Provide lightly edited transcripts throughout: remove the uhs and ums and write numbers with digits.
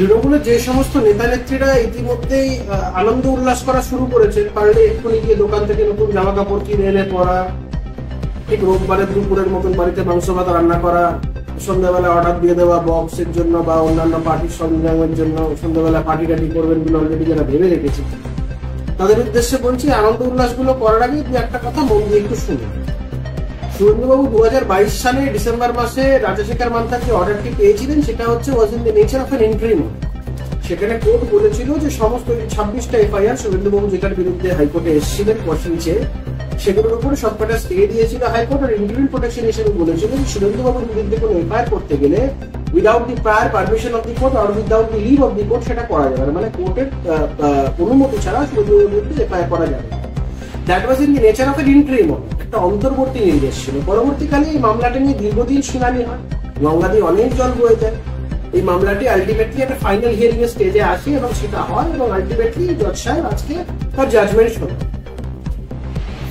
তৃণমূলের যে সমস্ত নেতা নেত্রীরা ইতিমধ্যেই আনন্দ উল্লাস করা শুরু করেছেন, পারলে এক্ষুনি গিয়ে দোকান থেকে নতুন জামা কাপড় কিনে এনে পরা, ঠিক রোববারের দুপুরের মতন বাড়িতে মাংস ভাত রান্না করা, সন্ধ্যাবেলা অর্ডার দিয়ে দেওয়া বক্সের জন্য বা অন্যান্য পার্টির সরঞ্জামের জন্য সন্ধ্যাবেলা পার্টি টাটি করবেন বলে অলরেডি যারা ভেবে রেখেছে, তাদের উদ্দেশ্যে বলছি আনন্দ উল্লাস গুলো করার আগে দু একটা কথা মন দিয়ে একটু শুনুন। শুভেন্দুবাবু 2022 সালে ডিসেম্বর মাসে রাজশেখর মান্থার যে অর্ডারটি পেয়েছিলেন সেটা হচ্ছে was in the nature of an interim. সেখানে কোর্ট বলেছিল যে সমস্ত 26টা এফআইআর শুভেন্দুবাবু যেটার বিরুদ্ধে হাইকোর্টে এসেছিলেন কোশ্চেনছে, সেগুলোর উপরে সবকটা স্টে দিয়েছিল হাইকোর্ট। আর ইন্টারিম প্রোটেকশন হিসেবে বলেছিল যে শুভেন্দুবাবুর বিরুদ্ধে কোনো এফআইআর করতে গেলে without the prior permission of the court আর without the leave of the court সেটা করা যাবে না, মানে কোর্টের অনুমতি ছাড়া শুভেন্দুবাবুর বিরুদ্ধে এফআইআর করা যাবে। That was in the nature of N interim, একটা অন্তর্বর্তী নির্দেশ ছিল। পরবর্তীকালে এই মামলাটা নিয়ে দীর্ঘদিন শুনানি হয়, গঙ্গা দিয়ে অনেক জল বয়ে যায়। এই মামলাটি আলটিমেটলি একটা ফাইনাল হিয়ারিং এর স্টেজে আসে এবং সেটা হয় এবং আলটিমেটলি জজ সাহেব আজকে তার জাজমেন্ট শোনায়।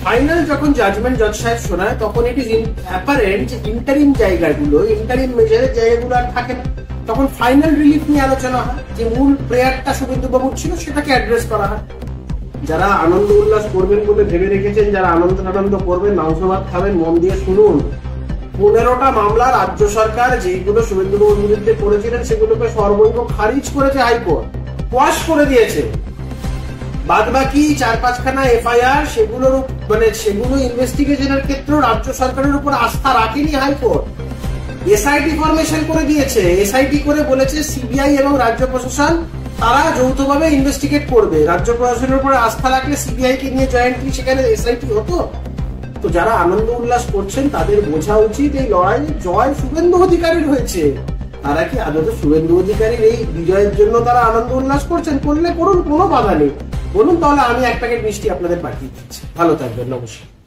ফাইনাল যখন জাজমেন্ট জজ সাহেব শোনায় তখন ইট ইজ অ্যাপারেন্ট যে ইন্টারিম জায়গাগুলো, ইন্টারিম মেজারের জায়গাগুলো আর থাকে না। তখন ফাইনাল রিলিফ নিয়ে আলোচনা হয়, যে মূল প্রেয়ারটা শুভেন্দুবাবুর ছিল সেটাকে অ্যাড্রেস করা হয়। যারা আনন্দ উল্লাস করবেন বলে ভেবে রেখেছেন, যারা আনন্দ করবেন, মাংস ভাত খাবেন, মন দিয়ে শুনুন। 15টা মামলা রাজ্য সরকার যেগুলো শুভেন্দুবাবুর বিরুদ্ধে করেছিলেন সেগুলোকে সর্বৈব খারিজ করেছে হাইকোর্ট, ওয়াশ করে দিয়েছে। বাদ বাকি 4-5খানা এফআইআর সেগুলোর সেগুলো ইনভেস্টিগেশনের ক্ষেত্রে রাজ্য সরকারের উপর আস্থা রাখেনি হাইকোর্ট। এসআইটি ফরমেশন করে দিয়েছে, এসআইটি করে বলেছে সিবিআই এবং রাজ্য প্রশাসন তারা যৌথভাবে ইনভেস্টিগেট করবে। রাজ্য প্রশাসনের উপরে আস্থা রাখলে সিবিআই কে নিয়ে জয়েন্টলি সেখানে এসআইটি হতো। তো যারা আনন্দ উল্লাস করছেন তাদের বোঝা উচিত এই লড়াইয়ে জয় শুভেন্দু অধিকারীর হয়েছে। তারা কি আদতে শুভেন্দু অধিকারীর এই বিজয়ের জন্য তারা আনন্দ উল্লাস করছেন? করলে করুন, কোনো বাধা নেই। বলুন, তাহলে আমি 1 প্যাকেট মিষ্টি আপনাদের পাঠিয়ে দিচ্ছি। ভালো থাকবেন, নমস্কার।